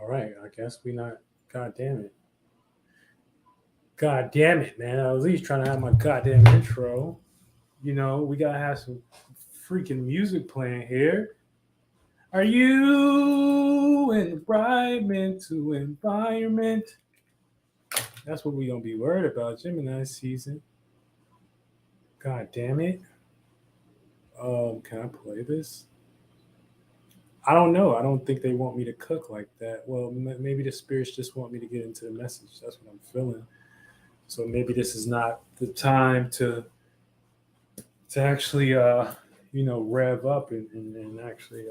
All right, I guess we not. God damn it. God damn it, man. I was at least trying to have my goddamn intro. We gotta have some freaking music playing here. Are you in the right mental environment? That's what we gonna be worried about. Gemini season. God damn it. Can I play this? I don't know. I don't think they want me to cook like that. Well, maybe the spirits just want me to get into the message. That's what I'm feeling. So maybe this is not the time to actually rev up and actually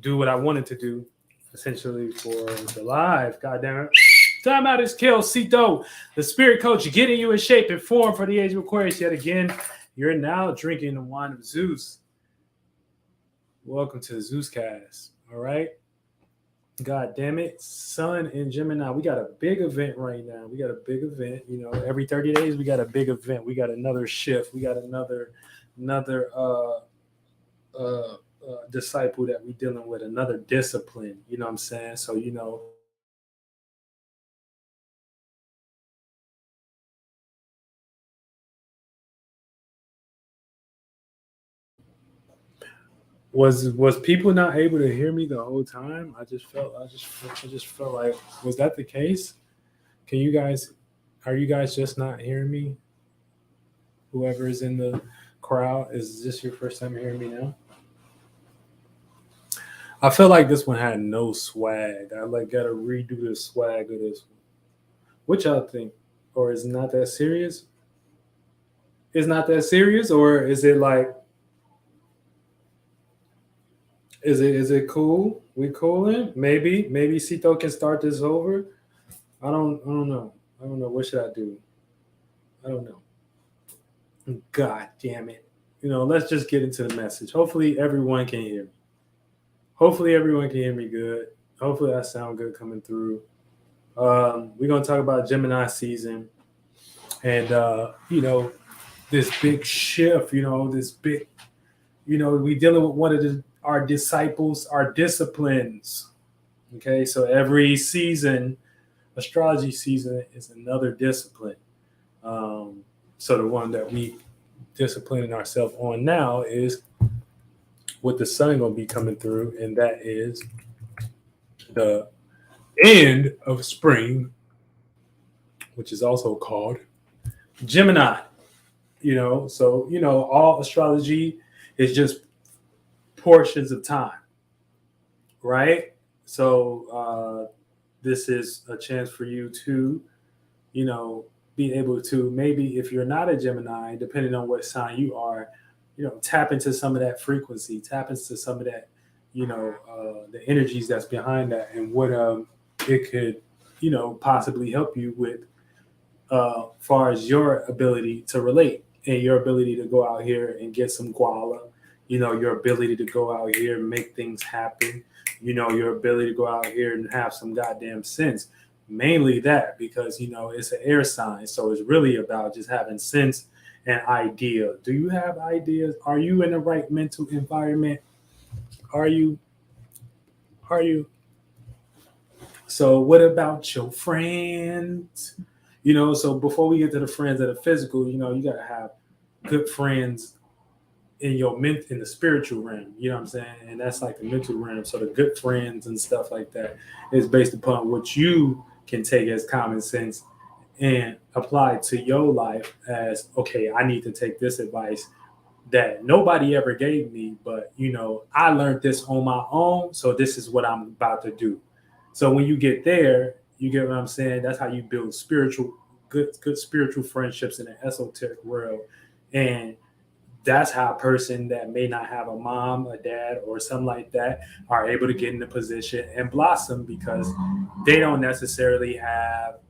do what I wanted to do essentially for the live. God damn it. Time out is kill, Cito, the spirit coach, getting you in shape and form for the age of Aquarius yet again. You're now drinking the wine of Zeus. Welcome to the Zeus cast. All right. God damn it. Sun and Gemini. We got a big event right now. We got a big event. Every 30 days we got a big event. We got another shift. We got another disciple that we dealing with, another discipline. You know what I'm saying? So, was people not able to hear me the whole time? I just felt like, was that the case? Are you guys just not hearing me? Whoever is in the crowd, is this your first time hearing me now? I feel like this one had no swag. I gotta redo the swag of this one. What y'all think? Or is it not that serious? It's not that serious, or is it like, is it cool? We cooling? Maybe Cito can start this over. I don't know. I don't know. What should I do? I don't know. God damn it. Let's just get into the message. Hopefully everyone can hear me. Hopefully everyone can hear me good. Hopefully I sound good coming through. We're gonna talk about Gemini season and this big shift, this big, we dealing with one of our disciples, our disciplines. Okay, so every season, astrology season is another discipline. So the one that we disciplining ourselves on now is what the sun gonna be coming through, and that is the end of spring, which is also called Gemini. So all astrology is just portions of time, right? So this is a chance for you to, be able to, maybe if you're not a Gemini, depending on what sign you are, tap into some of that frequency, tap into some of that, the energies that's behind that, and what it could, possibly help you with, far as your ability to relate and your ability to go out here and get some koala, your ability to go out here and make things happen, your ability to go out here and have some goddamn sense. Mainly that, because it's an air sign, so it's really about just having sense and idea. Do you have ideas? Are you in the right mental environment? Are you? Are you? So what about your friends? So before we get to the friends that are physical, you gotta have good friends in the spiritual realm. You know what I'm saying? And that's like the mental realm. So the good friends and stuff like that is based upon what you can take as common sense and apply to your life as, okay, I need to take this advice that nobody ever gave me, but I learned this on my own, so this is what I'm about to do. So when you get there, you get what I'm saying. That's how you build good spiritual friendships in the esoteric world, and that's how a person that may not have a mom, a dad, or something like that are able to get in a position and blossom, because they don't necessarily have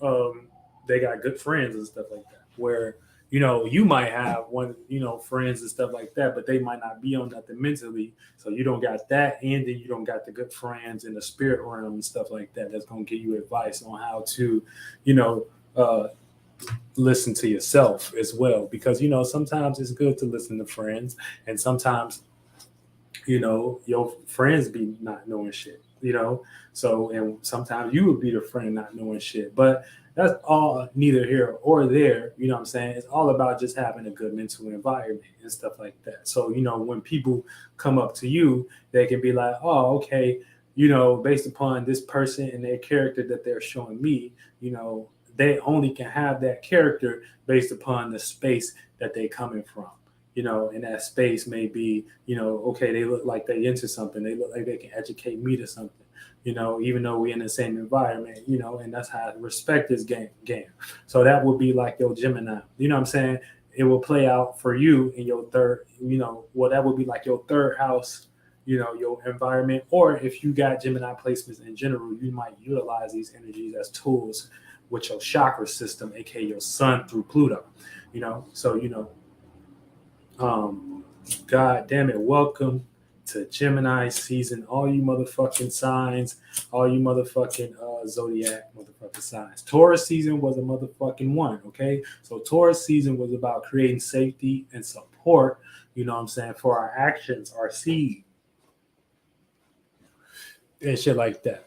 um, they got good friends and stuff like that. Where you might have one, friends and stuff like that, but they might not be on nothing mentally. So you don't got that, and then you don't got the good friends in the spirit realm and stuff like that. That's gonna give you advice on how to, you know, uh, listen to yourself as well. Because sometimes it's good to listen to friends, and sometimes your friends be not knowing shit. you know. So, and sometimes you would be the friend not knowing shit, but that's all neither here or there. You know what I'm saying? It's all about just having a good mental environment and stuff like that. So, when people come up to you, they can be like, oh, okay, based upon this person and their character that they're showing me, they only can have that character based upon the space that they coming from. And that space may be, okay, they look like they into something. They look like they can educate me to something. Even though we're in the same environment, and that's how respect is game. So that would be like your Gemini. You know what I'm saying? It will play out for you in your third, well, that would be like your third house, your environment. Or if you got Gemini placements in general, you might utilize these energies as tools with your chakra system, aka your sun through Pluto. So um, God damn it, welcome to Gemini season. All you motherfucking signs, all you motherfucking zodiac motherfucking signs. Taurus season was a motherfucking one, okay? So Taurus season was about creating safety and support, you know what I'm saying, for our actions, our seed, and shit like that.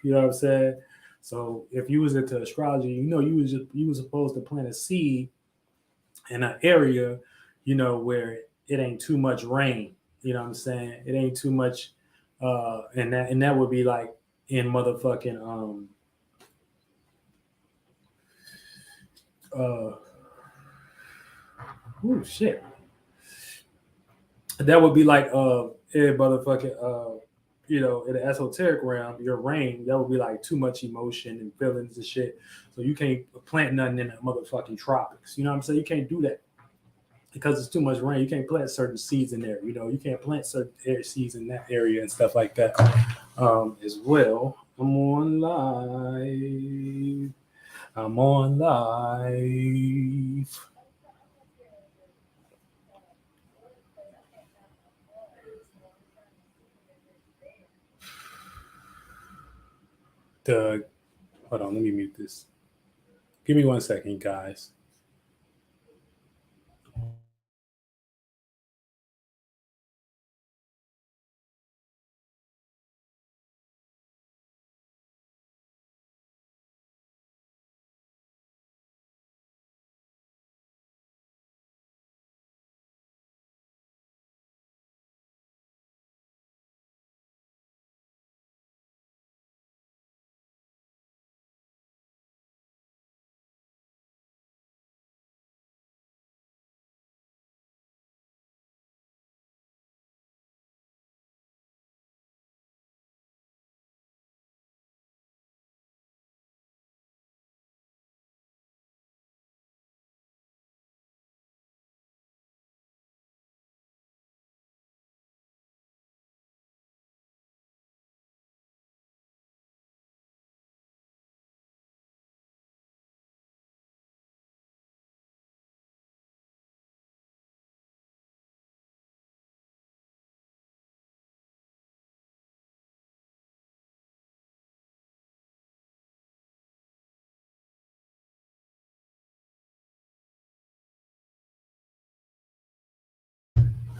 You know what I'm saying? So if you was into astrology, you was supposed to plant a seed in an area, where it ain't too much rain. You know what I'm saying? It ain't too much, and that would be like in motherfucking uh oh shit. That would be like in motherfucking in the esoteric realm, your rain, that would be like too much emotion and feelings and shit. So you can't plant nothing in the motherfucking tropics. You know what I'm saying? You can't do that because it's too much rain. You can't plant certain seeds in there. You can't plant certain seeds in that area and stuff like that. As well, I'm on live. I'm on live. The Hold on, let me mute this. Give me 1 second, guys.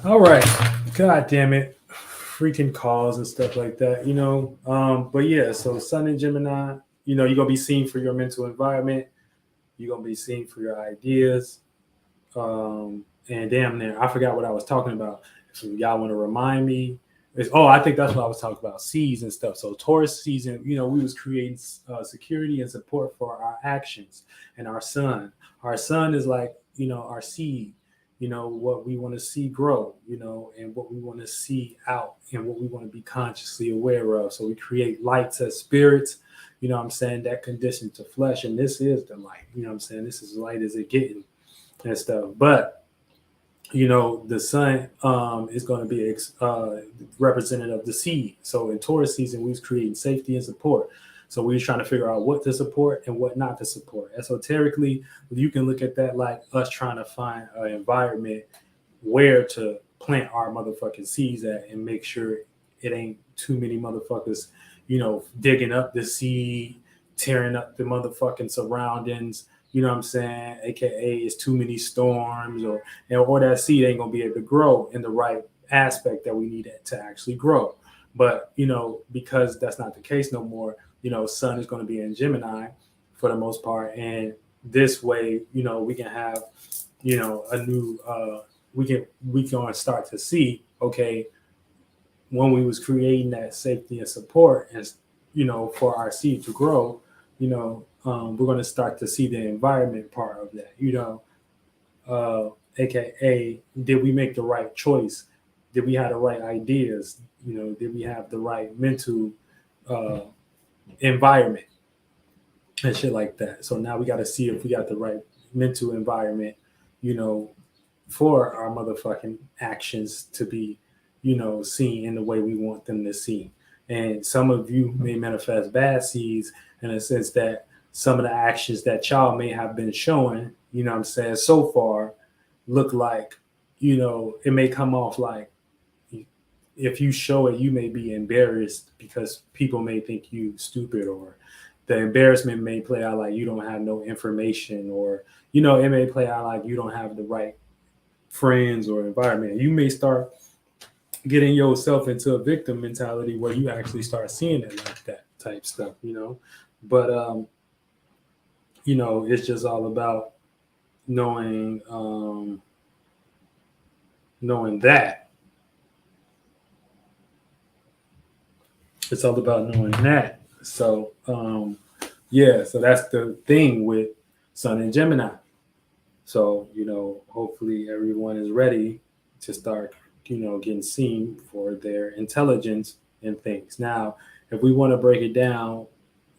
All right. God damn it. Freaking calls and stuff like that, But yeah, so Sun and Gemini, you're gonna be seen for your mental environment, you're gonna be seen for your ideas. And damn near, I forgot what I was talking about. So y'all want to remind me? I think that's what I was talking about, seeds and stuff. So Taurus season, we was creating security and support for our actions and our sun. Our sun is like, our seed, what we want to see grow, and what we want to see out and what we want to be consciously aware of. So we create lights as spirits, you know what I'm saying, that condition to flesh. And this is the light, you know what I'm saying? This is light as it getting and stuff. But the sun is going to be representative of the seed. So in Taurus season, we was creating safety and support. So we was trying to figure out what to support and what not to support. Esoterically, you can look at that like us trying to find an environment where to plant our motherfucking seeds at and make sure it ain't too many motherfuckers, digging up the seed, tearing up the motherfucking surroundings. You know what I'm saying? AKA it's too many storms, or that seed ain't gonna be able to grow in the right aspect that we need it to actually grow. But because that's not the case no more, Sun is going to be in Gemini for the most part, and this way, we can have, a new, we can start to see, okay, when we was creating that safety and support, and for our seed to grow, we're going to start to see the environment part of that, aka did we make the right choice, did we have the right ideas, did we have the right mental uh, environment and shit like that. So now we got to see if we got the right mental environment, you know, for our motherfucking actions to be, seen in the way we want them to see. And some of you may manifest bad seeds in a sense that some of the actions that y'all may have been showing, what I'm saying, so far look like, it may come off like if you show it, you may be embarrassed because people may think you stupid, or the embarrassment may play out like you don't have no information, or, it may play out like you don't have the right friends or environment. You may start getting yourself into a victim mentality where you actually start seeing it like that type stuff, But it's just all about knowing knowing that. It's all about knowing that. So yeah, so that's the thing with Sun and Gemini. So, hopefully everyone is ready to start, getting seen for their intelligence and things. Now, if we want to break it down,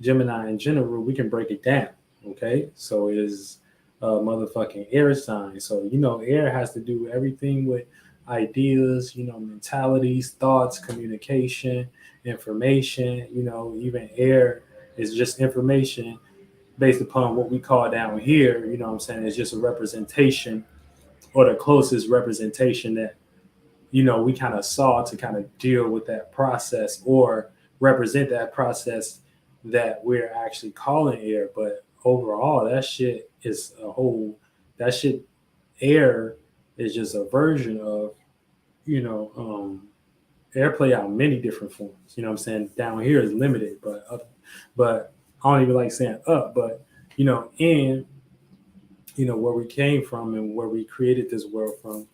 Gemini in general, we can break it down. Okay. So it is a motherfucking air sign. So, air has to do everything with ideas, mentalities, thoughts, communication, information, even air is just information based upon what we call down here, what I'm saying, is just a representation, or the closest representation that, we kind of saw to kind of deal with that process or represent that process that we're actually calling air. But overall, that shit is a whole, that shit, air is just a version of, you know, um, air play out many different forms. You know what I'm saying? Down here is limited, but up, but I don't even like saying up, but in where we came from and where we created this world from,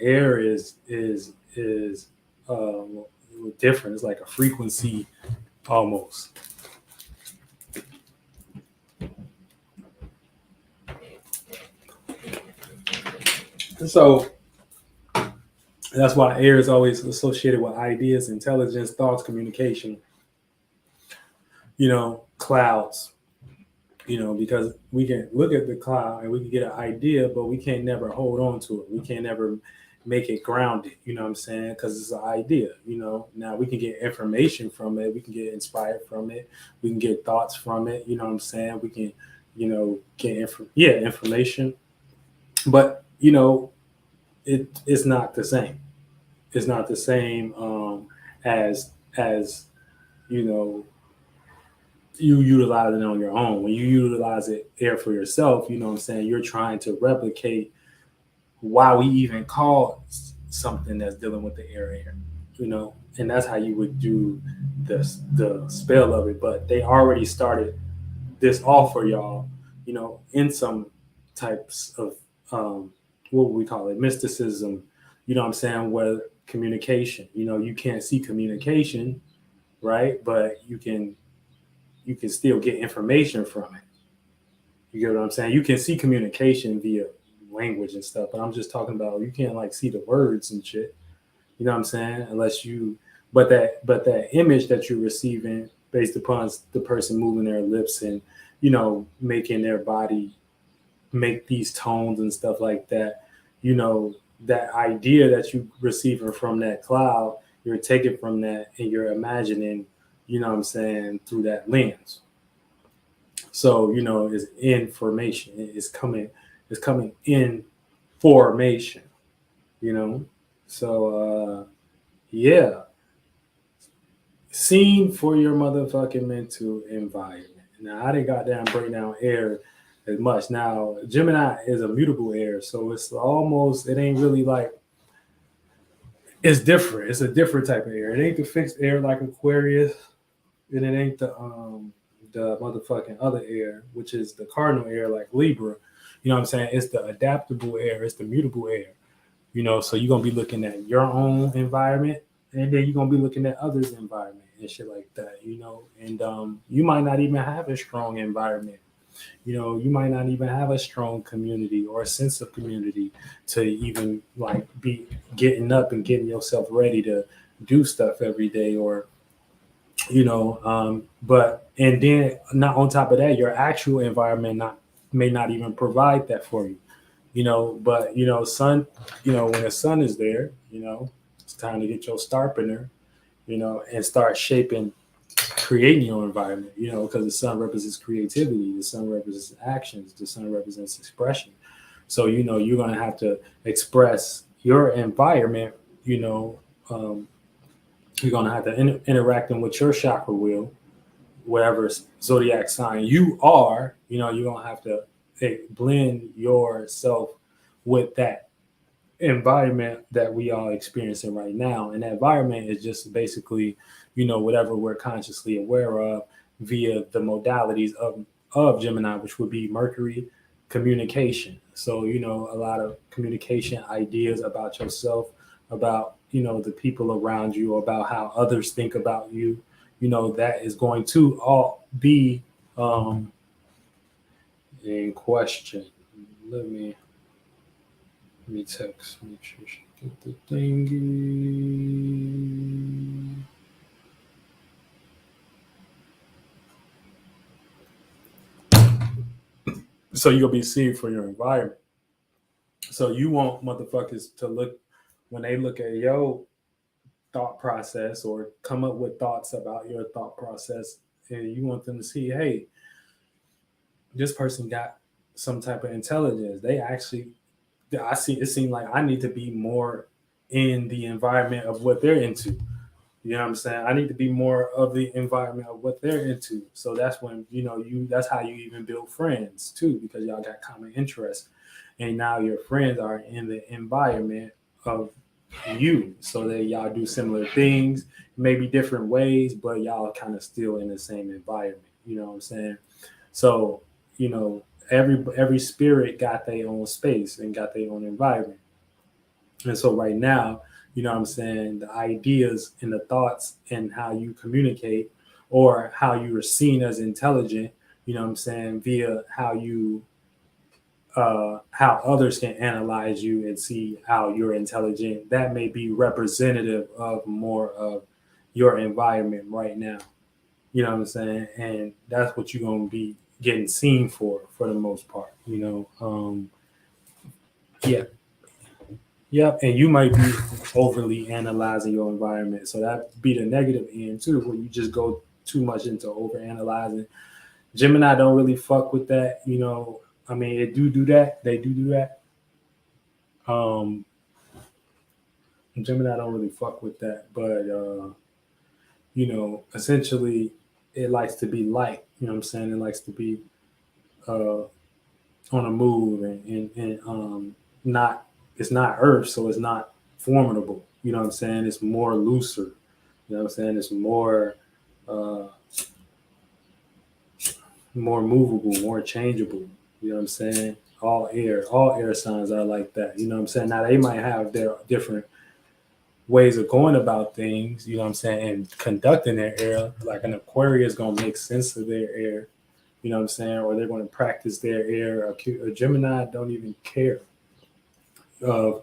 air is different. It's like a frequency almost. And so that's why air is always associated with ideas, intelligence, thoughts, communication, clouds, because we can look at the cloud and we can get an idea, but we can't never hold on to it. We can't never make it grounded, you know what I'm saying? Because it's an idea, Now we can get information from it, we can get inspired from it, we can get thoughts from it, you know what I'm saying? We can, get information, but it's not the same. It's not the same as you know you utilize it on your own. When you utilize it air for yourself, you know what I'm saying, you're trying to replicate why we even call something that's dealing with the air, and that's how you would do the spell of it. But they already started this off for y'all, in some types of what would we call it, mysticism, you know what I'm saying, where communication, you can't see communication, right? But you can still get information from it. You get what I'm saying? You can see communication via language and stuff, but I'm just talking about you can't like see the words and shit. You know what I'm saying? Unless you, but that image that you're receiving based upon the person moving their lips and making their body make these tones and stuff like that, that idea that you receiving from that cloud, you're taking from that and you're imagining, what I'm saying, through that lens. So, it's information. It's coming in formation, you know. So yeah. Scene for your motherfucking mental environment. Now I didn't goddamn break down air as much. Now Gemini is a mutable air, so it's almost, it ain't really like it's different. It's a different type of air. It ain't the fixed air like Aquarius, and it ain't the motherfucking other air, which is the cardinal air like Libra. You know what I'm saying? It's the adaptable air. It's the mutable air. So you're gonna be looking at your own environment, and then you're gonna be looking at others' environment and shit like that. And you might not even have a strong environment. You might not even have a strong community or a sense of community to even like be getting up and getting yourself ready to do stuff every day, or but and then not on top of that, your actual environment not may not even provide that for you. But sun, when the sun is there, it's time to get your starpener, and start shaping, creating your environment, because the sun represents creativity, the sun represents actions, the sun represents expression. So, you're going to have to express your environment, um, you're going to have to interacting with your chakra wheel, whatever zodiac sign you are, you're going to have to blend yourself with that environment that we are experiencing right now. And that environment is just basically, whatever we're consciously aware of via the modalities of Gemini, which would be Mercury communication. So, a lot of communication ideas about yourself, about, the people around you, about how others think about you, that is going to all be in question. Let me text. Make sure she get the thingy. So you'll be seen for your environment. So you want motherfuckers to look, when they look at your thought process or come up with thoughts about your thought process, and you want them to see, hey, this person got some type of intelligence. They actually, I see, it seemed like I need to be more in the environment of what they're into. You know what I'm saying? I need to be more of the environment of what they're into. So that's when, that's how you even build friends too, because y'all got common interests. And now your friends are in the environment of you. So that y'all do similar things, maybe different ways, but y'all kind of still in the same environment. You know what I'm saying? So, every spirit got their own space and got their own environment. And so right now, you know what I'm saying, the ideas and the thoughts and how you communicate, or how you are seen as intelligent, you know what I'm saying, via how others can analyze you and see how you're intelligent, that may be representative of more of your environment right now. You know what I'm saying? And that's what you're going to be getting seen for the most part, yeah. Yep, and you might be overly analyzing your environment. So that be the negative end too, where you just go too much into over analyzing. Gemini don't really fuck with that. I mean, it do that. They do that. Um, Gemini don't really fuck with that, but essentially, it likes to be light. You know what I'm saying? It likes to be uh, on a move, and not. It's not Earth, so it's not formidable. You know what I'm saying? It's more looser. You know what I'm saying? It's uh, more movable, more changeable. You know what I'm saying? All air signs are like that. You know what I'm saying? Now they might have their different ways of going about things, you know what I'm saying, and conducting their air. Like an Aquarius gonna make sense of their air, you know what I'm saying, or they're gonna practice their air. A Gemini don't even care. They'll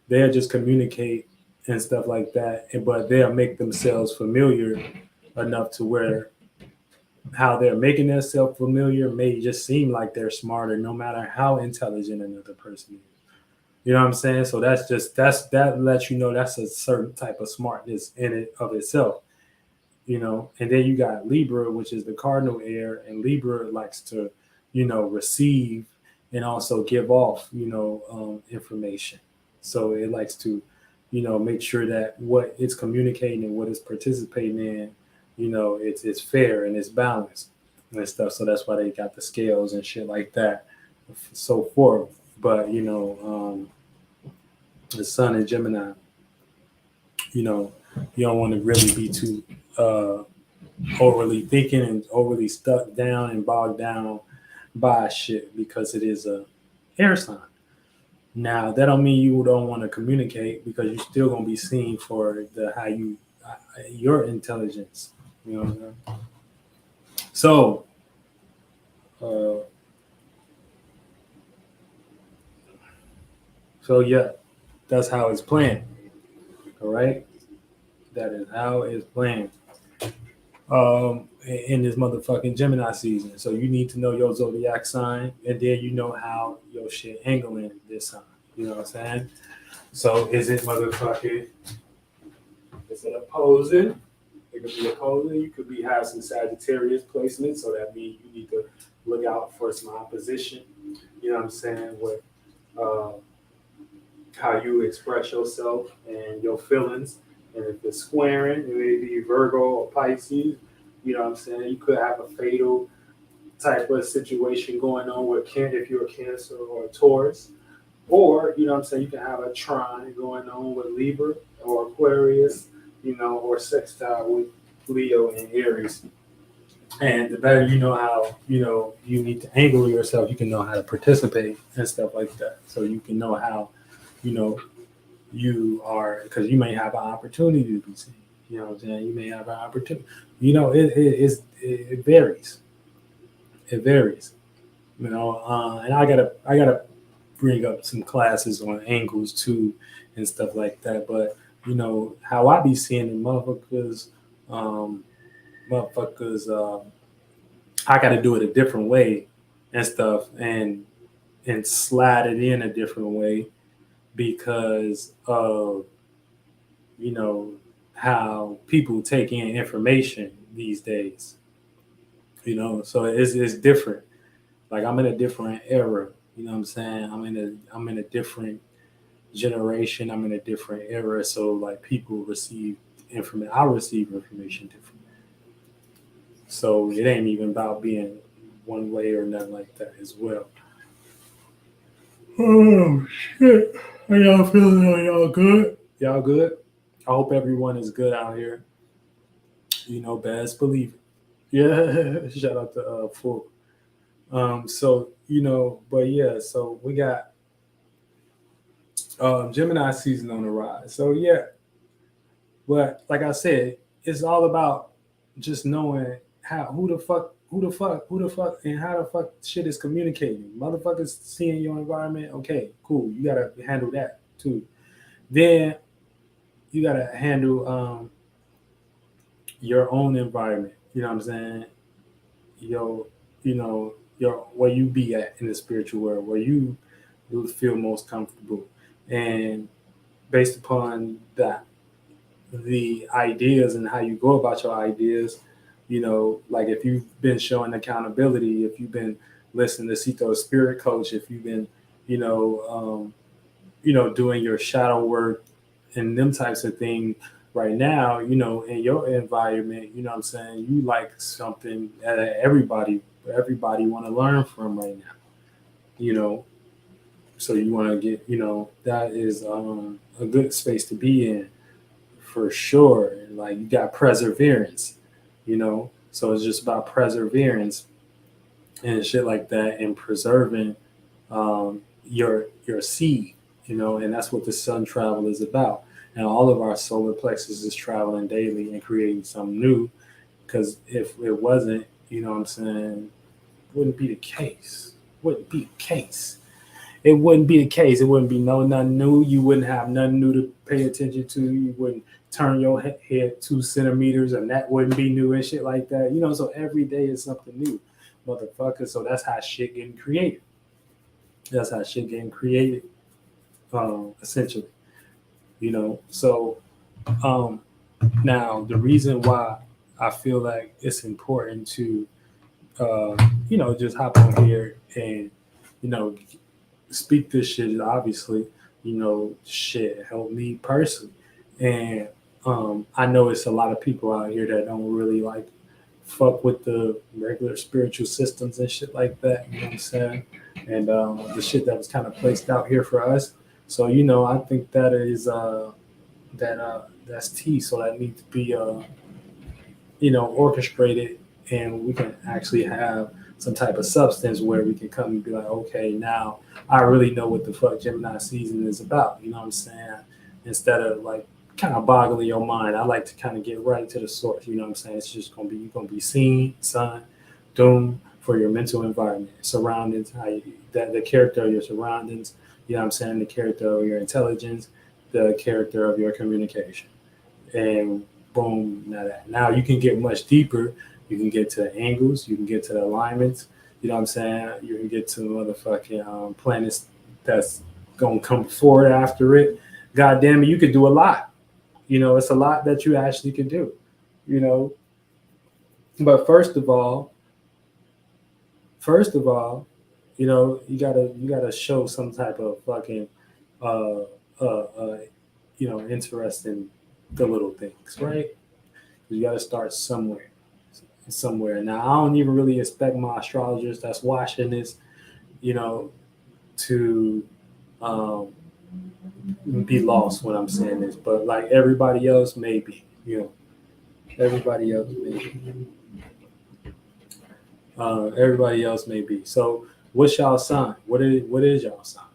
just communicate and stuff like that, but they'll make themselves familiar enough to where how they're making themselves familiar may just seem like they're smarter, no matter how intelligent another person is. You know what I'm saying? So that lets you know that's a certain type of smartness in it of itself. And then you got Libra, which is the cardinal air, and Libra likes to, receive and also give off, information. So it likes to, make sure that what it's communicating and what it's participating in, it's fair and it's balanced and stuff. So that's why they got the scales and shit like that, so forth. But the Sun in Gemini, You know, you don't want to really be too overly thinking and overly stuck down and bogged down by shit because it is a air sign. Now that don't mean you don't want to communicate because you're still gonna be seen for the how you your intelligence. You know what I'm saying? So uh, yeah, that's how it's planned. All right, that is how it's planned. In this motherfucking Gemini season. So you need to know your zodiac sign, and then you know how your shit angling this sign. You know what I'm saying? So is it motherfucking? Is it opposing? It could be opposing. You could be have some Sagittarius placement, so that means you need to look out for some opposition. You know what I'm saying? With uh, how you express yourself and your feelings. And if it's squaring, it may be Virgo or Pisces. You know what I'm saying? You could have a fatal type of situation going on with if you're a Cancer or a Taurus. Or, you know what I'm saying, you can have a trine going on with Libra or Aquarius, you know, or sextile with Leo and Aries. And the better you know how, you know, you need to angle yourself, you can know how to participate and stuff like that. So you can know how, you know, you are, because you may have an opportunity to be seen. You know what I'm saying? You may have an opportunity. You know, it varies. It varies. You know, and I gotta bring up some classes on angles too and stuff like that. But you know how I be seeing the um, motherfuckers. I got to do it a different way and stuff, and slide it in a different way because of you know how people take in information these days. You know, so it's different. Like I'm in a different era. You know what I'm saying? I'm in a different generation. I'm in a different era. So like people receive information. I receive information different. So it ain't even about being one way or nothing like that as well. Oh shit! How y'all feeling? Are y'all good? Y'all good? I hope everyone is good out here. You know, best believe it. Yeah, shout out to Full. So you know, but yeah, so we got Gemini season on the rise. So yeah, but like I said, it's all about just knowing how who the fuck and how the fuck shit is communicating. Motherfuckers seeing your environment, okay, cool. You gotta handle that too. Then you gotta handle your own environment. You know what I'm saying? Your you know, your where you be at in the spiritual world, where you feel most comfortable. And based upon that the ideas and how you go about your ideas. You know, like if you've been showing accountability, if you've been listening to Cito's spirit coach, if you've been, you know, doing your shadow work and them types of things right now, you know, in your environment, you know what I'm saying, you like something that everybody want to learn from right now, you know. So you want to get, you know, that is a good space to be in for sure. Like you got perseverance, you know. So it's just about perseverance and shit like that, and preserving your seed, you know. And that's what the sun travel is about. And all of our solar plexus is traveling daily and creating something new. Because if it wasn't, you know what I'm saying, wouldn't be the case. Wouldn't be the case. It wouldn't be the case. It wouldn't be nothing new. You wouldn't have nothing new to pay attention to. You wouldn't turn your head 2 centimeters, and that wouldn't be new and shit like that. You know, so every day is something new, motherfucker. So that's how shit getting created. That's how shit getting created, essentially. You know, so um, now the reason why I feel like it's important to, you know, just hop on here and, you know, speak this shit, obviously, you know, shit helped me personally. And I know it's a lot of people out here that don't really like fuck with the regular spiritual systems and shit like that. You know what I'm saying? And the shit that was kind of placed out here for us. So, you know, I think that is that's T. So that needs to be orchestrated, and we can actually have some type of substance where we can come and be like, okay, now I really know what the fuck Gemini season is about. You know what I'm saying? Instead of like kind of boggling your mind, I like to kind of get right to the source. You know what I'm saying? It's just gonna be you're gonna be seen, sun, doom for your mental environment, surroundings, that the character of your surroundings. You know what I'm saying? The character of your intelligence, the character of your communication, and boom, now you can get much deeper. You can get to the angles, you can get to the alignments. You know what I'm saying? You can get to the motherfucking planets that's gonna come forward after it. God damn it, you could do a lot. It's a lot that you actually can do. You know, but first of all, you gotta show some type of fucking uh uh interest in the little things, right? You got to start somewhere. Now, I don't even really expect my astrologers that's watching this, you know, to um, be lost when I'm saying this, but like everybody else, maybe, everybody else maybe, everybody else maybe. So, what's y'all sign? What is y'all sign?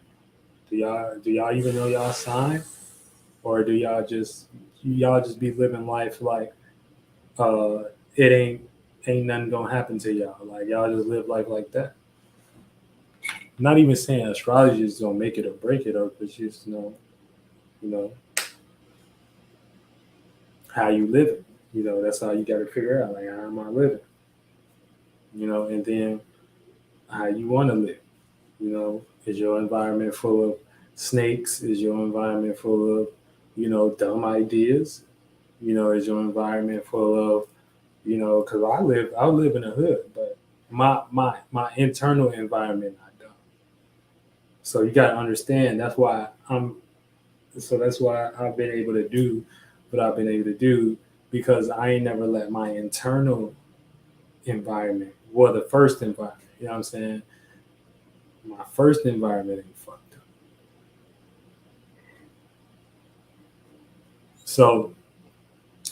Do y'all even know y'all sign, or do y'all just be living life like uh, it ain't nothing gonna happen to y'all? Like y'all just live life like that. Not even saying astrology is gonna make it or break it, or but just you know how you live it. That's how you got to figure out. Like, how am I living? And then how you want to live. Is your environment full of snakes? Is your environment full of dumb ideas? Is your environment full of because I live in a hood, but my internal environment I don't. So you got to understand. That's why I've been able to do what I've been able to do, because I ain't never let my internal environment, well, the first environment, you know what I'm saying? My first environment ain't fucked up. So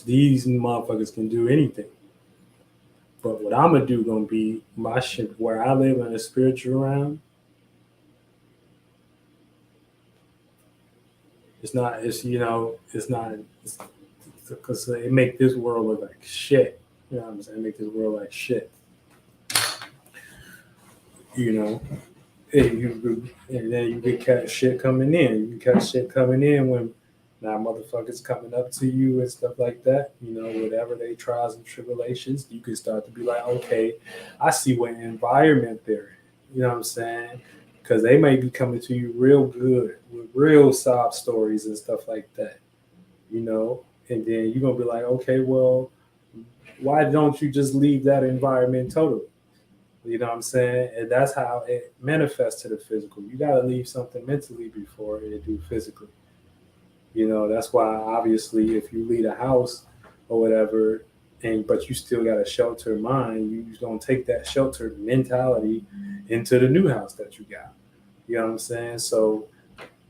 these motherfuckers can do anything. But what I'm gonna do gonna be my shit where I live in a spiritual realm. It's because it make this world look like shit. You know what I'm saying? Make this world like shit. You know, and then you get catch shit coming in. You catch shit coming in when now motherfuckers coming up to you and stuff like that. Whatever they trials and tribulations, you can start to be like, okay, I see what environment they're in. You know what I'm saying? Because they may be coming to you real good with real sob stories and stuff like that. And then you're gonna be like, okay, well, why don't you just leave that environment totally? You know what I'm saying? And that's how it manifests to the physical. You got to leave something mentally before it do physically. That's why obviously if you leave a house or whatever, but you still got a sheltered mind, you don't take that sheltered mentality into the new house that you got. You know what I'm saying? So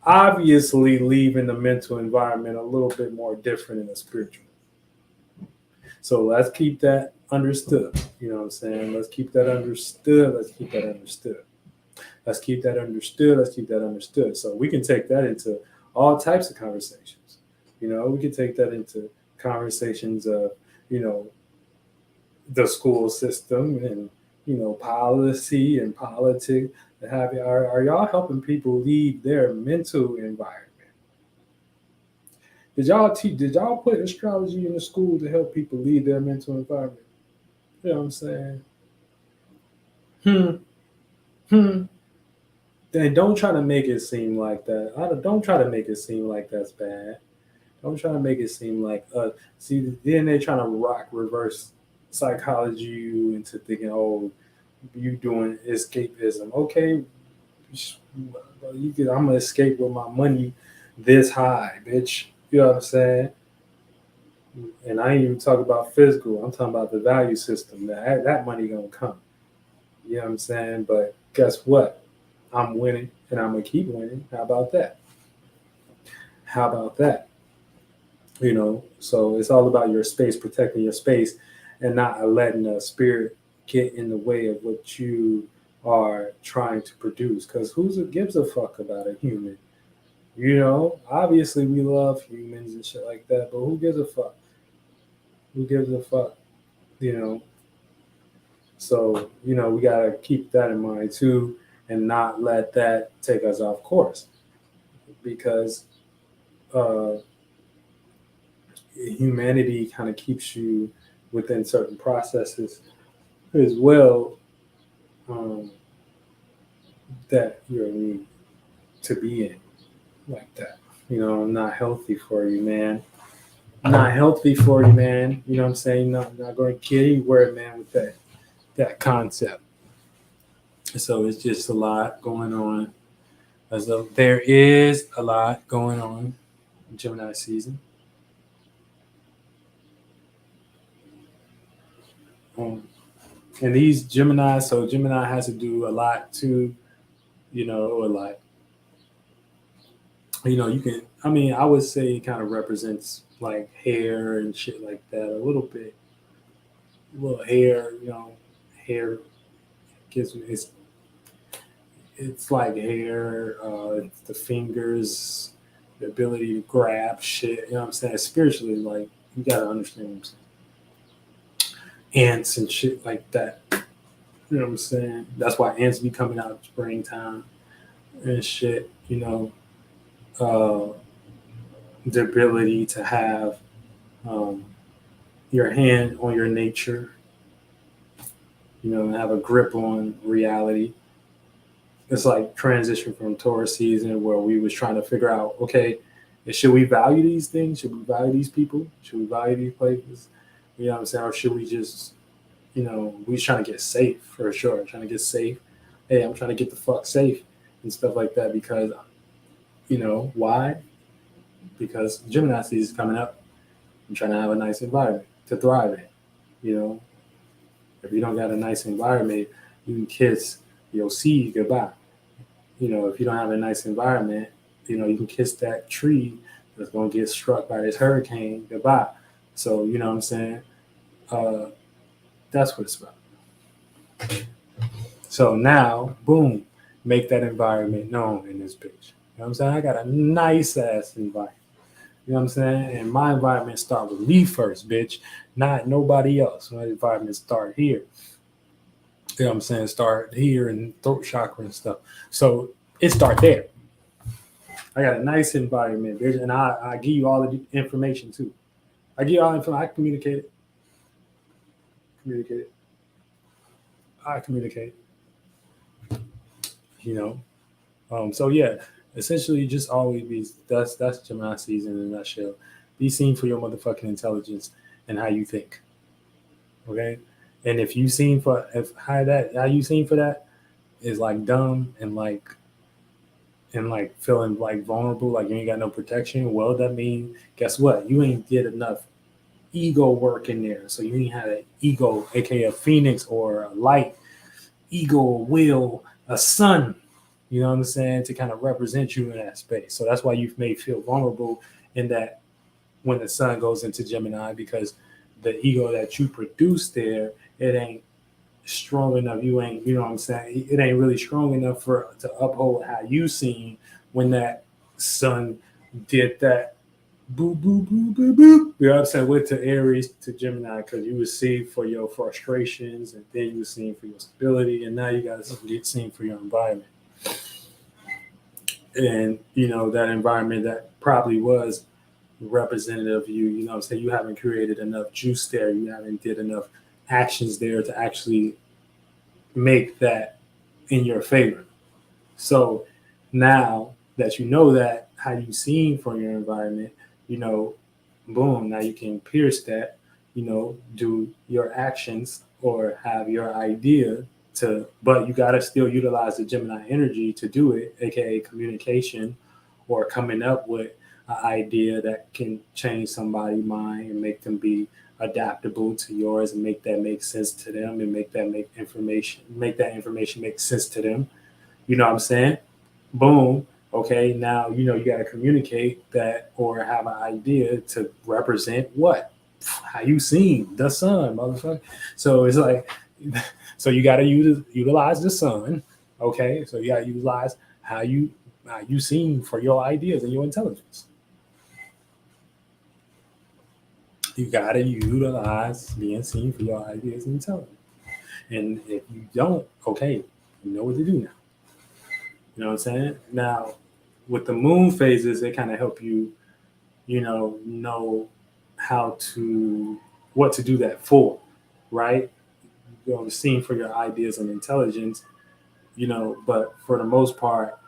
obviously leaving the mental environment a little bit more different in the spiritual. So let's keep that understood. You know what I'm saying? Let's keep that understood. Let's keep that understood. Let's keep that understood. Let's keep that understood. So we can take that into all types of conversations. We can take that into conversations of, you know, the school system and, policy and politics. Are y'all helping people lead their mental environment? Did y'all put astrology in the school to help people lead their mental environment? You know what I'm saying? Hmm. Hmm. Then don't try to make it seem like that. Don't try to make it seem like that's bad. Don't try to make it seem like see, then they're trying to rock reverse psychology you into thinking, oh, you doing escapism. Okay, I'm gonna escape with my money this high, bitch. You know what I'm saying? And I ain't even talking about physical. I'm talking about the value system. That money gonna come. You know what I'm saying? But guess what? I'm winning, and I'm gonna keep winning. How about that? How about that? So it's all about your space, protecting your space, and not letting the spirit get in the way of what you are trying to produce. Because who gives a fuck about a human? Obviously we love humans and shit like that, but who gives a fuck? Who gives a fuck? You know. So we gotta keep that in mind too, and not let that take us off course, because uh, humanity kind of keeps you within certain processes as well, um, that you need to be in, like that. Not healthy for you, man. Not healthy for you, man. You know what I'm saying? Not going to get anywhere, man, with that concept. So it's just a lot going on. There is a lot going on in Gemini season. Um, and these Gemini, so Gemini has to do a lot too, a lot. You can, I mean, I would say it kind of represents like hair and shit like that a little bit. Well, hair, hair gives me, it's like hair, it's the fingers, the ability to grab shit. You know what I'm saying? Spiritually, like, you gotta understand what I'm saying. Ants and shit like that. You know what I'm saying? That's why ants be coming out springtime and shit. The ability to have, um, your hand on your nature, and have a grip on reality. It's like transition from Taurus season where we was trying to figure out, okay, should we value these things? Should we value these people? Should we value these places? You know what I'm saying? Or should we just, we trying to get safe for sure. Trying to get safe. Hey, I'm trying to get the fuck safe and stuff like that because, why? Because Gemini season is coming up. I'm trying to have a nice environment to thrive in. If you don't got a nice environment, you can kiss your seed goodbye. If you don't have a nice environment, you can kiss that tree that's going to get struck by this hurricane goodbye. So, you know what I'm saying? Uh, that's what it's about. So now, boom, make that environment known in this bitch. You know what I'm saying? I got a nice ass environment. You know what I'm saying? And my environment start with me first, bitch, not nobody else. My environment start here. You know what I'm saying? Start here and throat chakra and stuff. So it start there. I got a nice environment, bitch, and I give you all the information too. I give you all the information. I communicate it. Communicate it. I communicate. You know. So yeah, essentially, just always be that's Gemini season in a nutshell. Be seen for your motherfucking intelligence and how you think. Okay, and if you seen for if how you seen for that is like dumb and like feeling like vulnerable, like you ain't got no protection. Well, that means guess what? You ain't did enough ego work in there. So you ain't had an ego, aka a phoenix or a light, ego, a will, a sun, you know what I'm saying, to kind of represent you in that space. So that's why you may feel vulnerable in that when the sun goes into Gemini, because the ego that you produce there, it ain't strong enough. You ain't, you know what I'm saying? It ain't really strong enough for to uphold how you seen when that sun did that boo boo boo boo boo. You know what I'm saying? Went to Aries to Gemini because you was seen for your frustrations, and then you was seen for your stability, and now you got to get seen for your environment. And that environment that probably was representative of you. You know what I'm saying? You haven't created enough juice there. You haven't did enough actions there to actually make that in your favor. So now that you know that how you seen from your environment, you know, boom, now you can pierce that, do your actions or have your idea but you gotta still utilize the Gemini energy to do it, aka communication or coming up with an idea that can change somebody's mind and make them be adaptable to yours and make that make sense to them and make that information make sense to them. You know what I'm saying? Boom. Okay, now you got to communicate that or have an idea to represent what, how you seen the sun, motherfucker. So it's like, so you got to utilize the sun. Okay, so you got to utilize how you seen for your ideas and your intelligence. You got to utilize being seen for your ideas and intelligence. And if you don't, okay, you know what to do now. You know what I'm saying? Now, with the moon phases, they kind of help you, know how to what to do that for, right? Seen for your ideas and intelligence, but for the most part,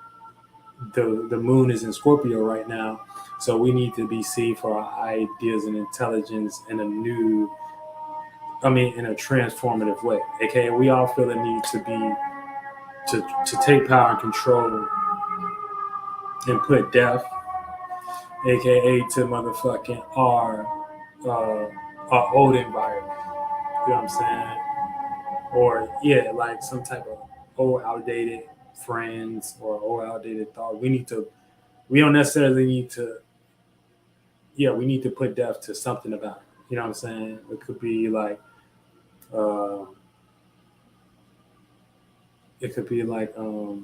the moon is in Scorpio right now, so we need to be seen for our ideas and intelligence in a new, I mean, in a transformative way. AKA, we all feel the need to be to take power and control and put death, aka to motherfucking our old environment. You know what I'm saying? Or yeah, like some type of old outdated friends or old outdated thought. We don't necessarily need to, yeah, we need to put depth to something about it. You know what I'm saying? It could be like uh it could be like a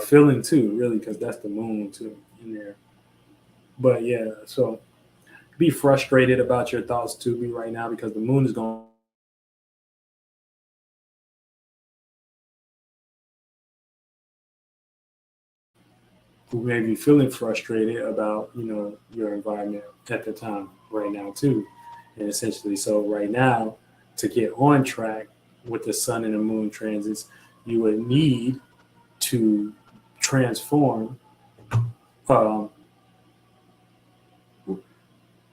feeling too, really, because that's the moon too in there. But yeah, so be frustrated about your thoughts too, be right now, because the moon is going who may be feeling frustrated about your environment at the time right now too, and essentially, so right now, to get on track with the sun and the moon transits, you would need to transform. um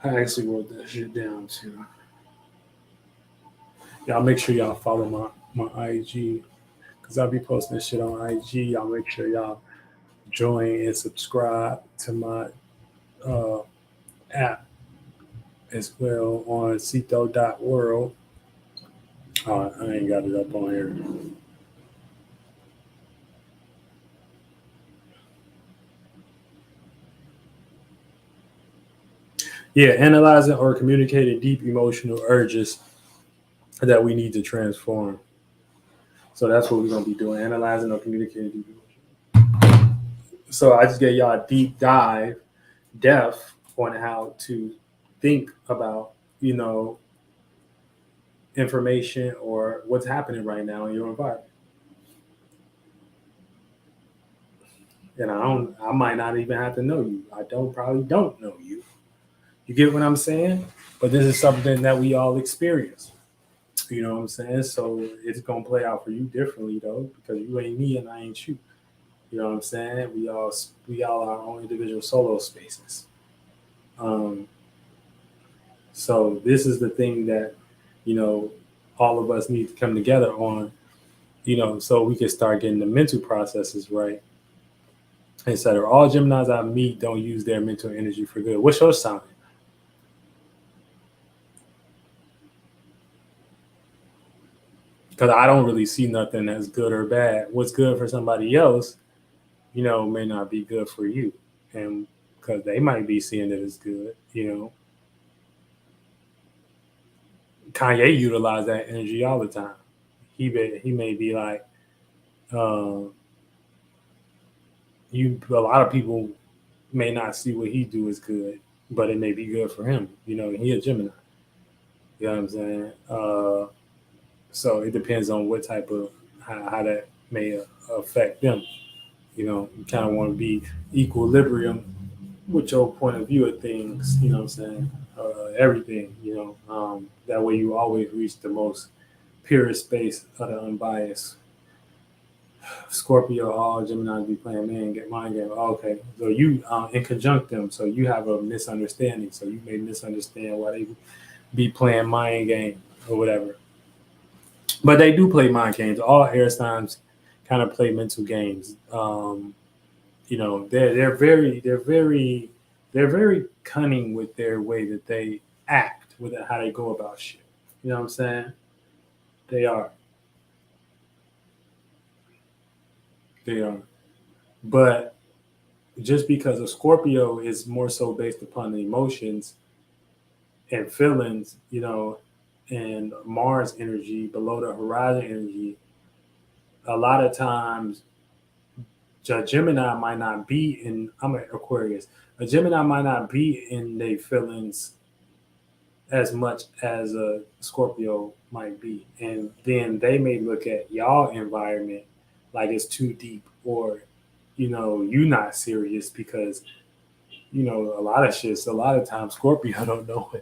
I actually wrote that shit down too. Y'all make sure y'all follow my IG, because I'll be posting this shit on IG. Y'all make sure y'all join and subscribe to my uh, app as well on Cito.world. I ain't got it up on here. Yeah, analyzing or communicating deep emotional urges that we need to transform. So that's what we're gonna be doing: analyzing or communicating deep emotions. So I just gave y'all a deep dive, depth on how to think about you know information or what's happening right now in your environment. And I might not even have to know you. I don't probably don't know you. You get what I'm saying? But this is something that we all experience. You know what I'm saying? So it's gonna play out for you differently though, because you ain't me and I ain't you. You know what I'm saying? We all are our own individual solo spaces. Um, so this is the thing that you know all of us need to come together on. So we can start getting the mental processes right, etc. All Geminis I meet don't use their mental energy for good. What's your sign? Because I don't really see nothing that's good or bad. What's good for somebody else, may not be good for you, and because they might be seeing it as good. Kanye utilized that energy all the time. He may be like, uh, a lot of people may not see what he do as good, but it may be good for him. He a Gemini. You know what I'm saying? So it depends on what type of how that may affect them. You kind of want to be equilibrium with your point of view of things. You know what I'm saying? Everything. That way you always reach the most purest space of the unbiased. Scorpio, all Gemini be playing mind game. Oh, okay, so you in conjunct them, so you have a misunderstanding. So you may misunderstand why they be playing mind game or whatever. But they do play mind games. All air signs kind of play mental games. They're very cunning with their way that they act, with how they go about shit. You know what I'm saying? They are. They are. But just because a Scorpio is more so based upon the emotions and feelings, and Mars energy below the horizon energy, a lot of times a Gemini might not be in. I'm an Aquarius. A Gemini might not be in their feelings as much as a Scorpio might be, and then they may look at y'all environment like it's too deep, or you not serious because a lot of shit. So a lot of times Scorpio don't know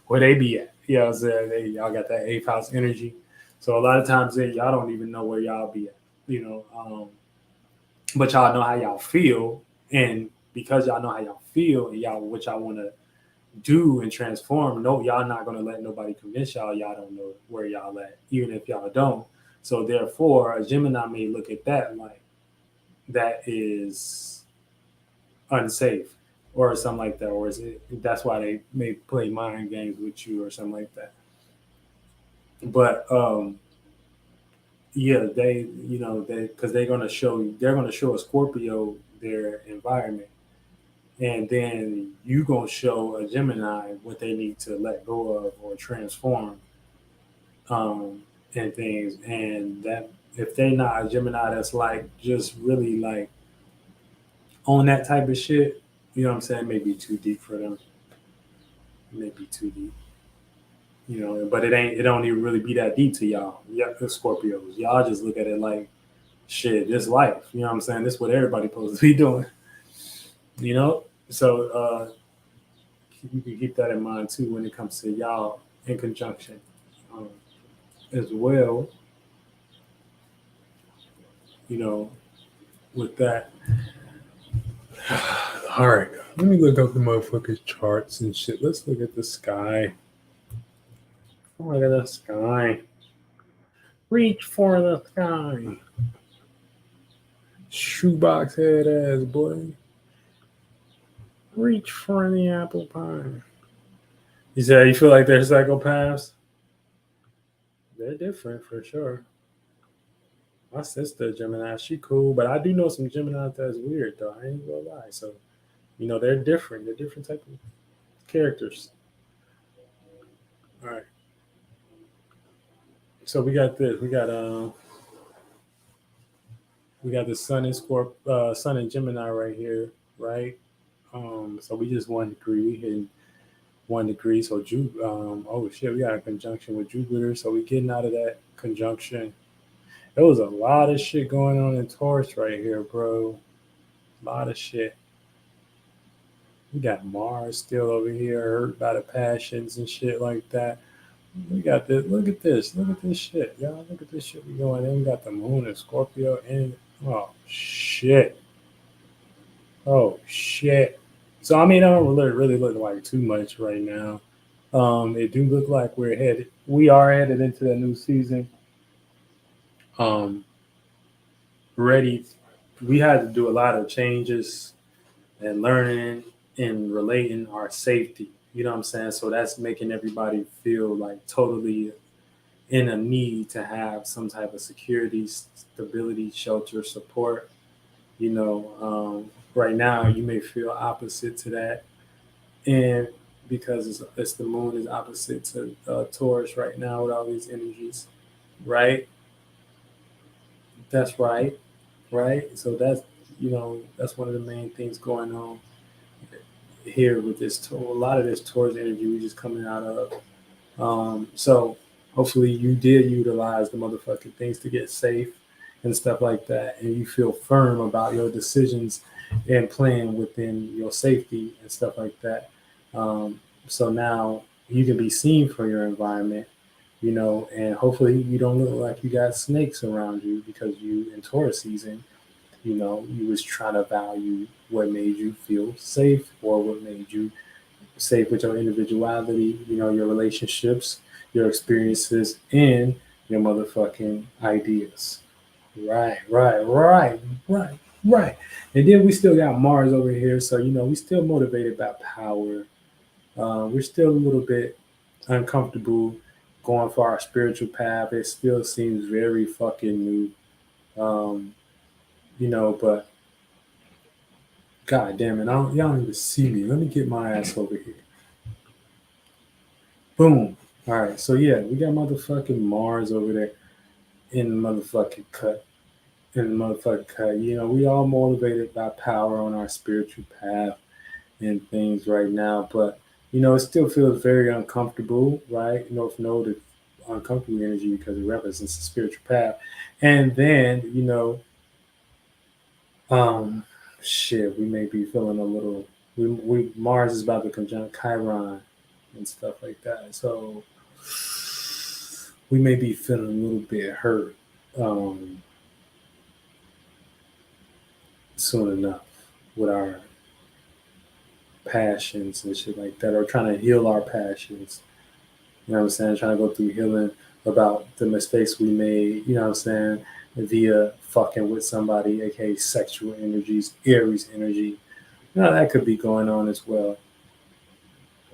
where they be at. You know what I'm saying? Y'all got that eighth house energy. So a lot of times y'all don't even know where y'all be at. But y'all know how y'all feel, and because y'all know how y'all feel and y'all what y'all want to do and transform, no, y'all not gonna let nobody convince y'all don't know where y'all at, even if y'all don't. So therefore, a Gemini may look at that like that is unsafe or something like that, or is it that's why they may play mind games with you or something like that. But yeah, they because they're gonna show a Scorpio their environment, and then you gonna show a Gemini what they need to let go of or transform, um, and things, and that if they not a Gemini that's like just really like on that type of shit, you know what I'm saying, maybe too deep for them, maybe too deep. But it don't even really be that deep to y'all. Yeah, the Scorpios. Y'all just look at it like shit, this life. You know what I'm saying? This is what everybody's supposed to be doing. So you can keep that in mind too when it comes to y'all in conjunction, um, as well. You know, with that. All right, let me look up the motherfuckers charts and shit. Let's look at the sky. Look at the sky. Reach for the sky. Shoebox head ass boy. Reach for the apple pie. You said you feel like they're psychopaths? They're different for sure. My sister Gemini, she cool, but I do know some Gemini that's weird though. I ain't gonna lie. So they're different. They're different type of characters. All right. So we got this. We got the Sun and Gemini right here, right? So we just 1 degree. We hitting 1 degree. So oh shit, we got a conjunction with Jupiter. So we getting out of that conjunction. There was a lot of shit going on in Taurus right here, bro. A lot of shit. We got Mars still over here, hurt by the passions and shit like that. We got this. Look at this. Look at this shit, y'all. Look at this shit we going in. We got the moon and Scorpio and oh shit. Oh shit. So I mean, I don't really look like too much right now. It do look like we are headed into the new season. Um, ready. We had to do a lot of changes and learning and relating our safety. You know what I'm saying? So that's making everybody feel like totally in a need to have some type of security, stability, shelter, support. Right now you may feel opposite to that, and because it's the moon is opposite to Taurus right now with all these energies, right? That's right, right. So that's one of the main things going on here with a lot of this Taurus energy we just coming out of. So hopefully you did utilize the motherfucking things to get safe and stuff like that, and you feel firm about your decisions and playing within your safety and stuff like that. So now you can be seen for your environment, and hopefully you don't look like you got snakes around you because you in Taurus season, you was trying to value what made you feel safe or what made you safe with your individuality, your relationships, your experiences, and your motherfucking ideas. Right. And then we still got Mars over here, so we still motivated by power. We're still a little bit uncomfortable going for our spiritual path. It still seems very fucking new, but God damn it! Y'all don't even see me. Let me get my ass over here. Boom. All right. So yeah, we got motherfucking Mars over there in the motherfucking cut. In the motherfucking cut. You know, we all motivated by power on our spiritual path and things right now, but you know, it still feels very uncomfortable, right? North Node is uncomfortable energy because it represents the spiritual path. And then, you know, um, shit, we may be feeling a little. We Mars is about to conjunct Chiron and stuff like that, so we may be feeling a little bit hurt um, soon enough with our passions and shit like that, or trying to heal our passions. You know what I'm saying? Trying to go through healing about the mistakes we made. You know what I'm saying? Via fucking with somebody, aka sexual energies, Aries energy. You know, that could be going on as well.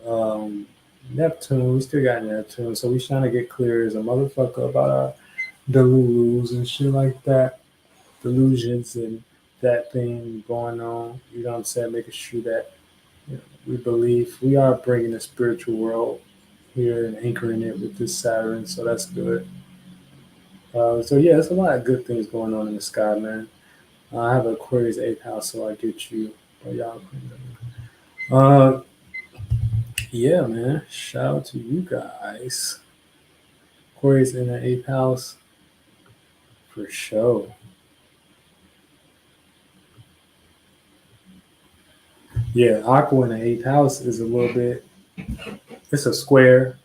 Um, Neptune, we still got Neptune, so we trying to get clear as a motherfucker about our delulus and shit like that, delusions and that thing going on. You know what I'm saying? Making sure that you know, we believe we are bringing the spiritual world here and anchoring it with this Saturn, so that's good. So yeah, there's a lot of good things going on in the sky, man. I have Aquarius eighth house, so I get you. Oh, y'all. Uh, yeah, man. Shout out to you guys. Aquarius in the eighth house for sure. Yeah, Aqua in the eighth house is a little bit. It's a square,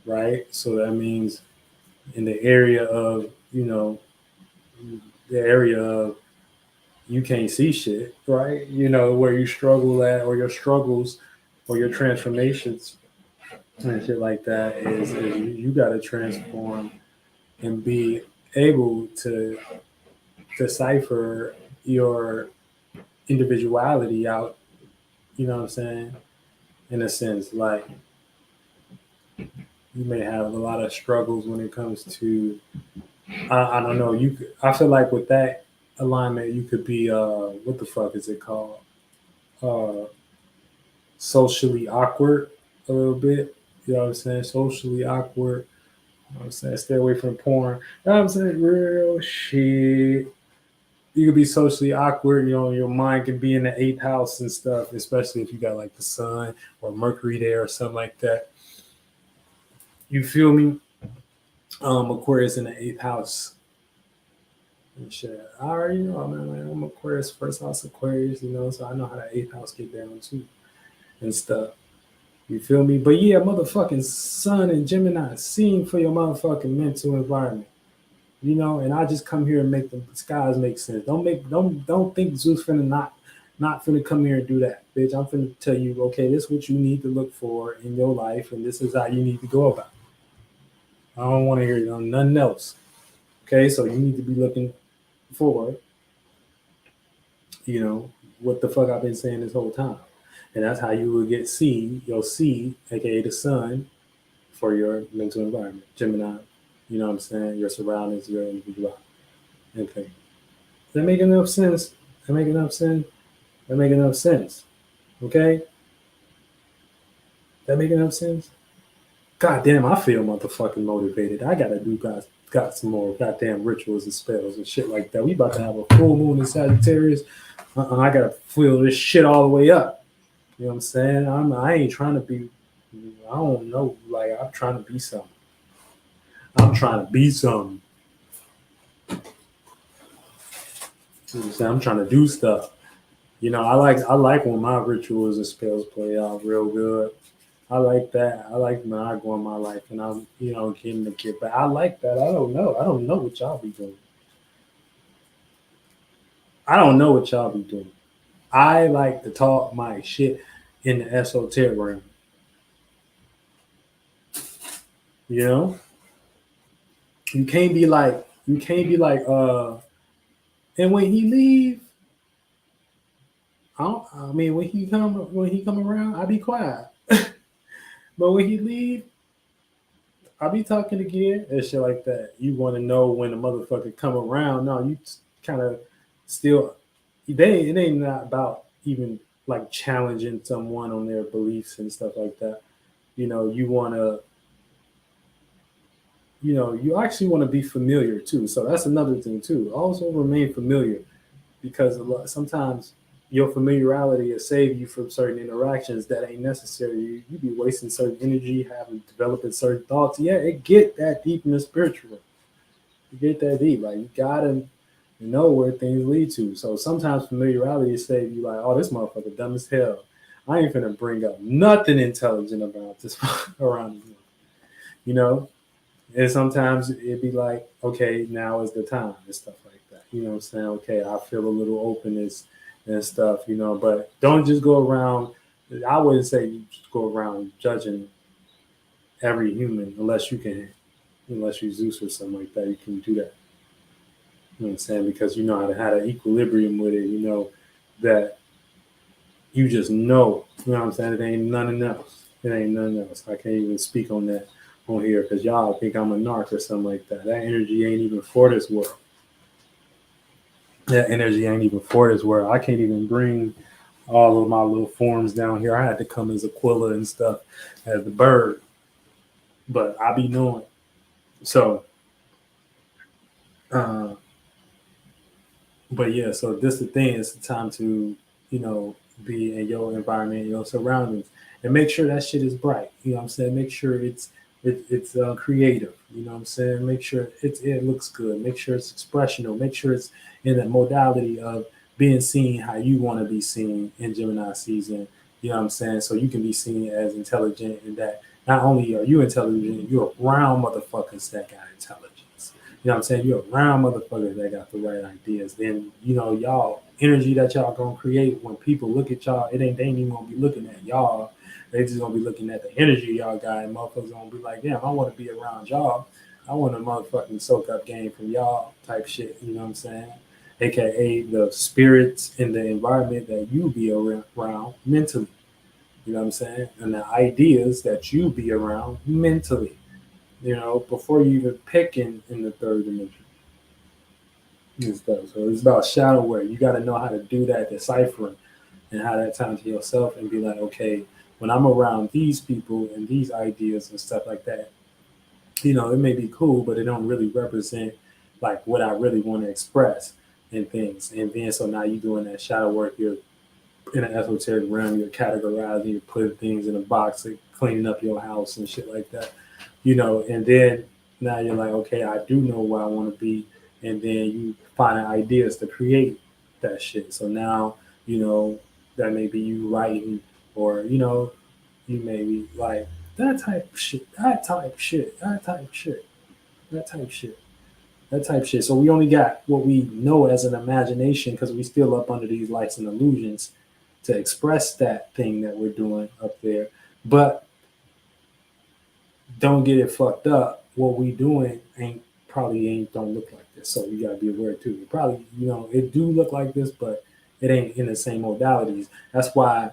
right? So that means in the area of the area of you can't see shit, right? You know where you struggle at, or your struggles, or your transformations and shit like that is you got to transform and be able to decipher your individuality out. You know what I'm saying? In a sense, like you may have a lot of struggles when it comes to I don't know. I feel like with that alignment, you could be what the fuck is it called? Uh, Socially awkward a little bit. You know what I'm saying? Socially awkward. You know what I'm saying? Stay away from porn. You know what I'm saying? Real shit. You could be socially awkward. You know, your mind can be in the eighth house and stuff, especially if you got like the sun or Mercury there or something like that. You feel me? Aquarius in the eighth house and shit. I already know, man. I'm Aquarius, first house Aquarius, you know, so I know how the eighth house get down too and stuff. You feel me? But yeah, motherfucking Sun and Gemini, seeing for your motherfucking mental environment. You know, and I just come here and make the skies make sense. Don't think Zeus finna not finna come here and do that, bitch. I'm finna tell you, okay, this is what you need to look for in your life, and this is how you need to go about it. I don't want to hear nothing else. Okay, so you need to be looking for, you know, what the fuck I've been saying this whole time. And that's how you will get your C, aka the sun, for your mental environment. Gemini, you know what I'm saying? Your surroundings, your individuality. Okay. Does that make enough sense? That make enough sense? That make enough sense? Okay? That make enough sense? God damn, I feel motherfucking motivated. I gotta do got some more goddamn rituals and spells and shit like that. We about to have a full moon in Sagittarius. I gotta feel this shit all the way up. You know what I'm saying? I ain't trying to be. I don't know. Like I'm trying to be something. I'm trying to be something. You know what I'm saying? I'm trying to do stuff. You know, I like when my rituals and spells play out real good. I like that. I like when I go in my life and I'm, getting the kid back. I like that. I don't know. I don't know what y'all be doing. I don't know what y'all be doing. I like to talk my shit in the esoteric realm. You know, you can't be like. And when he leave, I mean, when he come around, I be quiet. But when he leave, I be talking again and shit like that. You want to know when the motherfucker come around? No, you kind of still, it ain't not about even like challenging someone on their beliefs and stuff like that. You want to, you actually want to be familiar too. So that's another thing too. Also remain familiar, because sometimes your familiarity will save you from certain interactions that ain't necessary. You be wasting certain energy, having developing certain thoughts. Yeah, it get that deep in the spiritual. You get that deep. Like, you gotta know where things lead to. So sometimes familiarity save you. Like, oh, this motherfucker dumb as hell. I ain't finna bring up nothing intelligent about this around me. You know, and sometimes it'd be like, okay, now is the time and stuff like that. You know what I'm saying? Okay, I feel a little openness and stuff, but don't just go around. I wouldn't say you just go around judging every human unless you can, unless you're Zeus or something like that. You can do that. You know what I'm saying? Because you know how to have an equilibrium with it. You know that you just know. You know what I'm saying? It ain't nothing else. It ain't nothing else. I can't even speak on that on here because y'all think I'm a narc or something like that. That energy ain't even for this world. That energy ain't even for this world. I can't even bring all of my little forms down here. I had to come as Aquila and stuff as the bird, but I be knowing. So, uh, but yeah, so this the thing. It's the time to, be in your environment, your surroundings, and make sure that shit is bright. You know what I'm saying? Make sure it's creative. You know what I'm saying? Make sure it looks good. Make sure it's expressional. Make sure it's in the modality of being seen how you want to be seen in Gemini season. You know what I'm saying? So you can be seen as intelligent, and that not only are you intelligent, you're around motherfuckers that got intelligence. You know what I'm saying? You're around motherfuckers that got the right ideas. Then, y'all energy that y'all gonna create when people look at y'all, they ain't even gonna be looking at y'all. They just gonna be looking at the energy y'all got, and motherfuckers gonna be like, damn, I wanna be around y'all. I want to motherfucking soak up game from y'all type shit, you know what I'm saying? AKA the spirits in the environment that you be around mentally. You know what I'm saying? And the ideas that you be around mentally, before you even pick in the third dimension and stuff. So it's about shadow work. You got to know how to do that deciphering and how that time to yourself and be like, okay, when I'm around these people and these ideas and stuff like that, it may be cool, but it don't really represent like what I really want to express and things. And then so now you're doing that shadow work. You're in an esoteric realm. You're categorizing. You're putting things in a box, like cleaning up your house and shit like that. And then now you're like, okay, I do know where I want to be, and then you find ideas to create that shit. So now that may be you writing, or you may be like that type of shit, that type of shit, that type of shit, that type of shit, that type of shit. So we only got what we know as an imagination because we still up under these lights and illusions to express that thing that we're doing up there. But don't get it fucked up. What we doing ain't don't look like this. So you gotta be aware too. It probably it do look like this, but it ain't in the same modalities. That's why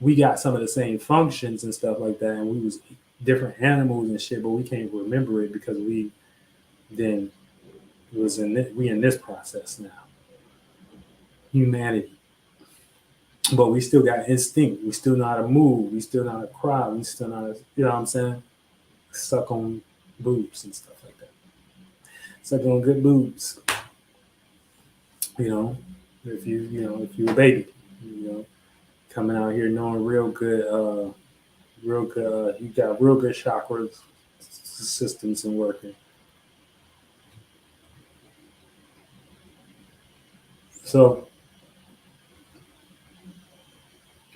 we got some of the same functions and stuff like that, and we was different animals and shit, but we can't remember it because we then was in we in this process now, humanity. But we still got instinct. We still know how to move. We still know how to cry. We still know how to, you know what I'm saying? Suck on boobs and stuff like that. Suck on good boobs. You know, if you a baby, you know, coming out here knowing real good, you got real good chakras systems and working. So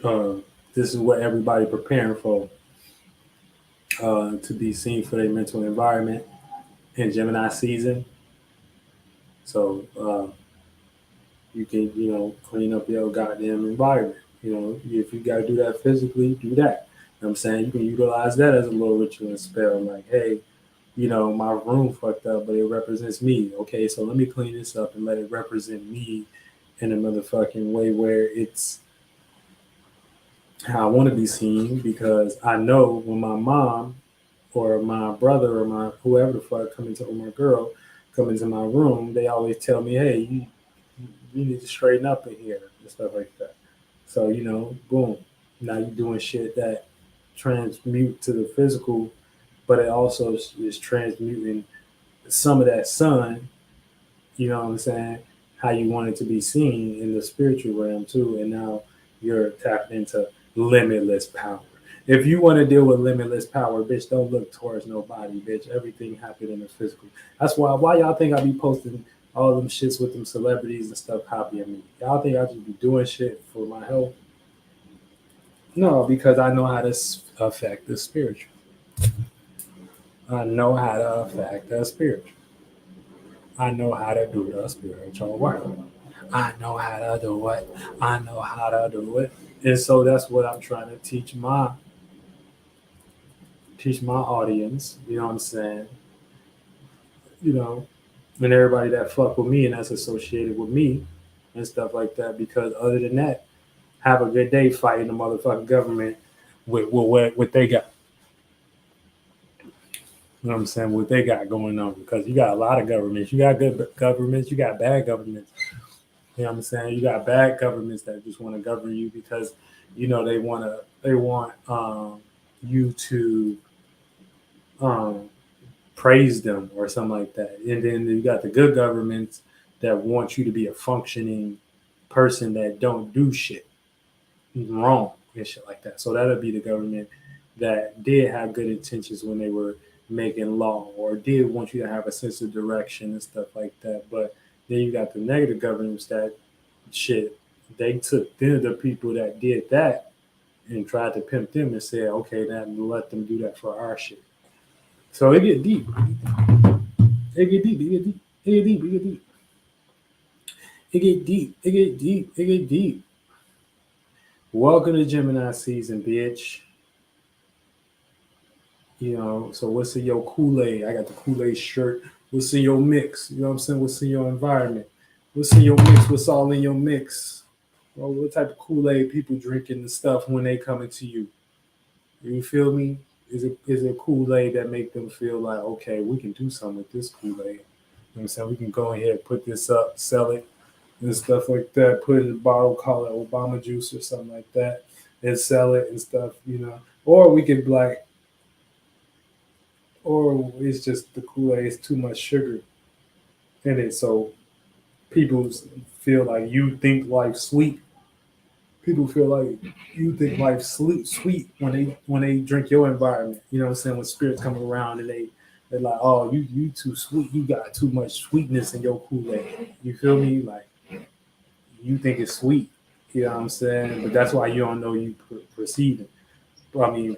uh, this is what everybody preparing for, to be seen for their mental environment in Gemini season. So you can, clean up your goddamn environment. If you got to do that physically, do that. You know what I'm saying? You can utilize that as a little ritual and spell. Like, hey, my room fucked up, but it represents me. Okay, so let me clean this up and let it represent me in a motherfucking way where it's how I want to be seen, because I know when my mom or my brother or my whoever the fuck come into, or my girl come into my room, they always tell me, hey, you need to straighten up in here and stuff like that. So boom, now you're doing shit that transmute to the physical, but it also is transmuting some of that sun. You know what I'm saying? How you want it to be seen in the spiritual realm too, and now you're tapped into limitless power. If you want to deal with limitless power, bitch, don't look towards nobody, bitch. Everything happened in the physical. That's why y'all think I be posting all them shits with them celebrities and stuff copying me. Y'all think I just be doing shit for my health? No, because I know how to affect the spiritual. I know how to affect the spiritual. I know how to do the spiritual work. I know how to do it. I know how to do it. And so that's what I'm trying to teach my audience, you know what I'm saying? You know, and everybody that fuck with me and that's associated with me and stuff like that. Because other than that, have a good day fighting the motherfucking government with what they got. You know what I'm saying? What they got going on. Because you got a lot of governments. You got good governments, you got bad governments. You know what I'm saying? You got bad governments that just want to govern you because they want you to um, praise them or something like that. And then you got the good governments that want you to be a functioning person that don't do shit wrong and shit like that. So that'll be the government that did have good intentions when they were making law or did want you to have a sense of direction and stuff like that. But then you got the negative governments that shit, they took the people that did that and tried to pimp them and said, okay, now let them do that for our shit. So it get deep. It get deep. It get deep. It get deep. It get deep. It get deep. It get deep. It get deep. Welcome to Gemini season, bitch. So what's in your Kool-Aid? I got the Kool-Aid shirt. What's in your mix? You know what I'm saying? What's in your environment? What's in your mix? What's all in your mix? Well, what type of Kool-Aid people drinking the stuff when they coming to you? You feel me? Is it Kool-Aid that make them feel like, okay, we can do something with this Kool-Aid? You know what I'm saying? We can go ahead and put this up, sell it, and stuff like that. Put it in a bottle, call it Obama juice or something like that, and sell it and stuff. Or we could like, or it's just the Kool-Aid is too much sugar in it, so people feel like you think life's sweet. People feel like you think life's sweet when they drink your environment. You know what I'm saying? When spirits come around and they're like, oh, you too sweet. You got too much sweetness in your Kool-Aid. You feel me? Like you think it's sweet. You know what I'm saying? But that's why you don't know you perceiving. I mean,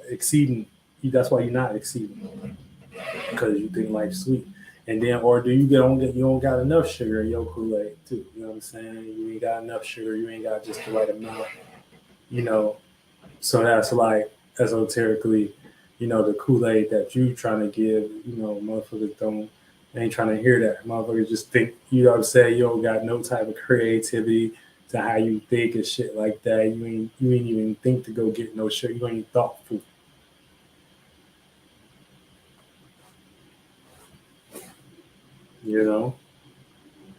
exceeding. That's why you're not exceeding because you think life's sweet. And then, or do you don't got enough sugar in your Kool-Aid too? You know what I'm saying? You ain't got enough sugar. You ain't got just the right amount. You know, so that's like esoterically, the Kool-Aid that you trying to give. Motherfuckers ain't trying to hear that. Motherfuckers just think, you know what I'm saying? You don't got no type of creativity to how you think and shit like that. You ain't even think to go get no sugar. You ain't thoughtful. You know,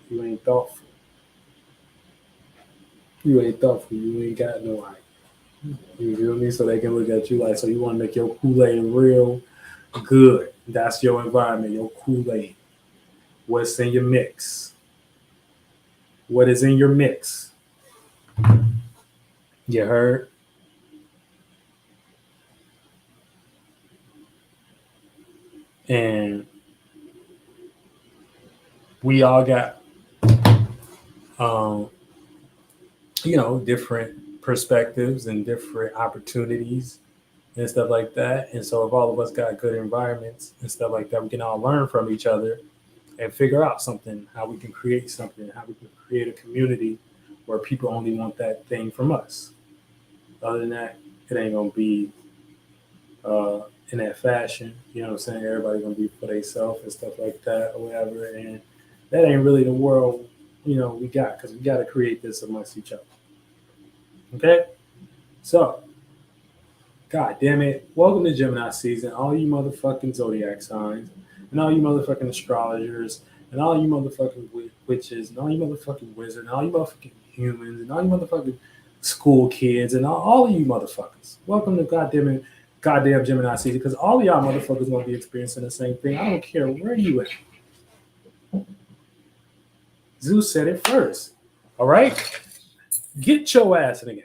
you ain't thoughtful. You ain't thoughtful. You ain't got no idea. You feel me? So they can look at you like, so you want to make your Kool-Aid real good. That's your environment, your Kool-Aid. What's in your mix? What is in your mix? You heard? And we all got, um, different perspectives and different opportunities and stuff like that. And so if all of us got good environments and stuff like that, we can all learn from each other and figure out something, how we can create something, how we can create a community where people only want that thing from us. Other than that, it ain't gonna be in that fashion. You know what I'm saying? Everybody gonna be for themselves and stuff like that or whatever. And that ain't really the world, we got because we got to create this amongst each other. Okay? So, God damn it. Welcome to Gemini season. All you motherfucking zodiac signs and all you motherfucking astrologers and all you motherfucking witches, and all you motherfucking wizards, and all you motherfucking humans, and all you motherfucking school kids, and all of you motherfuckers. Welcome to goddamn Gemini season, because all of y'all motherfuckers gonna be experiencing the same thing. I don't care where you at. Zeus said it first. All right? Get your ass in the game.